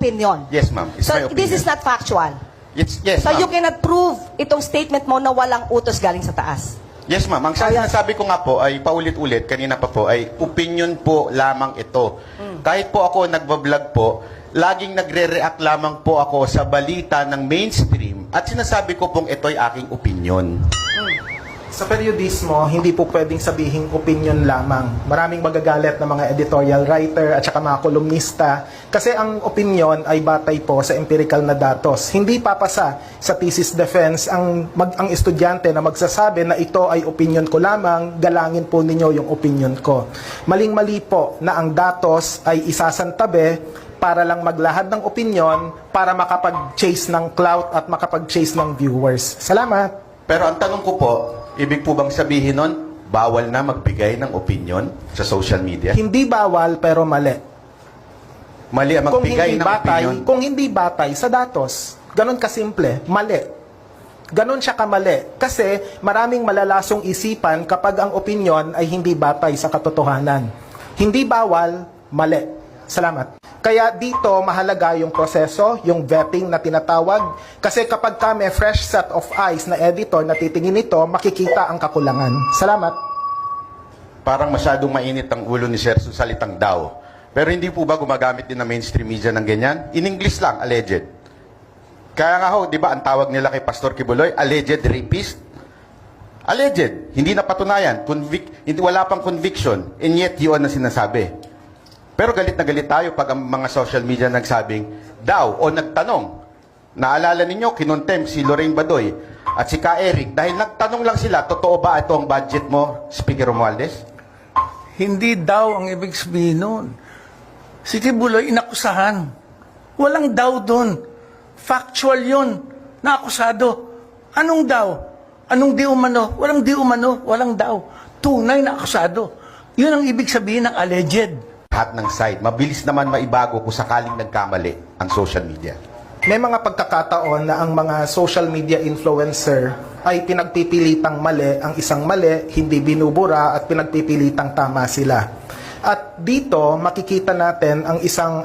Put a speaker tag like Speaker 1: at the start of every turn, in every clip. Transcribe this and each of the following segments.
Speaker 1: opinion.
Speaker 2: Yes, ma'am. It's
Speaker 1: So
Speaker 2: my opinion.
Speaker 1: this is not factual.
Speaker 2: Yes,
Speaker 1: So
Speaker 2: ma'am.
Speaker 1: you cannot prove itong statement mo na walang utos galing sa taas.
Speaker 2: Yes, ma'am. Ang sinasabi ko nga po ay paulit-ulit, kanina pa po, ay opinion po lamang ito. Kahit po ako nagbablog po, laging nagre-react lamang po ako sa balita ng mainstream at sinasabi ko pong ito'y aking opinion.
Speaker 3: Sa periodismo, hindi po pwedeng sabihing opinion lamang. Maraming magagalit na mga editorial writer at saka mga kolumnista kasi ang opinion ay batay po sa empirical na datos. Hindi papasa sa thesis defense ang estudyante na magsasabi na ito ay opinion ko lamang, galangin po ninyo yung opinion ko. Maling-mali po na ang datos ay isasantabi para lang maglahad ng opinion para makapag-chase ng clout at makapag-chase ng viewers. Salamat!
Speaker 2: Pero ang tanong ko po, ibig po bang sabihin nun, bawal na magbigay ng opinion sa social media?
Speaker 3: Hindi bawal pero mali.
Speaker 2: Mali ang magbigay ng opinion?
Speaker 3: Kung hindi batay sa datos. Ganon kasimple, mali. Ganon siya kamali. Kasi maraming malalasong isipan kapag ang opinion ay hindi batay sa katotohanan. Hindi bawal, mali. Salamat. Kaya dito mahalaga yung proseso, yung vetting na tinatawag. Kasi kapag ka may fresh set of eyes na editor na titingin nito, makikita ang kakulangan. Salamat.
Speaker 2: Parang masyadong mainit ang ulo ni Sir sa salitang daw. Pero hindi po ba gumagamit din ng mainstream media ng ganyan? In English lang, alleged. Kaya nga ho, di ba, ang tawag nila kay Pastor Kibuloy, alleged rapist? Alleged. Hindi napatunayan. Wala pang conviction. And yet, yun ang sinasabi. Pero galit na galit tayo pag ang mga social media nagsabing daw o nagtanong. Naalala ninyo, kinontem si Lorraine Badoy at si Ka Eric dahil nagtanong lang sila, totoo ba ito ang budget mo, Speaker Romualdez?
Speaker 4: Hindi daw ang ibig sabihin nun. Si Kibuloy, inakusahan. Walang daw doon. Factual yun. Naakusado. Anong daw? Anong di umano? Walang di umano. Walang daw. Tunay na akusado. Yun ang ibig sabihin ng alleged.
Speaker 2: Lahat ng side, mabilis naman maibago kung sakaling nagkamali ang social media.
Speaker 3: May mga pagkakataon na ang mga social media influencer ay pinagpipilitang mali ang isang mali, hindi binubura at pinagpipilitang tama sila. At dito, makikita natin ang isang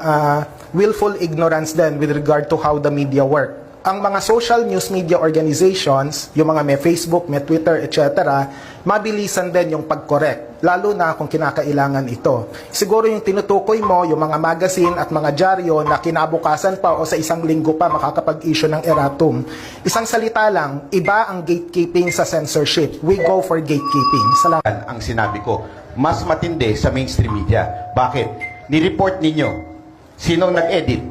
Speaker 3: willful ignorance din with regard to how the media work. Ang mga social news media organizations, yung mga may Facebook, may Twitter, etc., mabilisan din yung pag-correct, lalo na kung kinakailangan ito. Siguro yung tinutukoy mo, yung mga magazine at mga dyaryo na kinabukasan pa o sa isang linggo pa makakapag-issue ng erratum. Isang salita lang, iba ang gatekeeping sa censorship. We go for gatekeeping. Salamat.
Speaker 2: Ang sinabi ko, mas matindi sa mainstream media. Bakit? Ni-report ninyo, sinong nag-edit?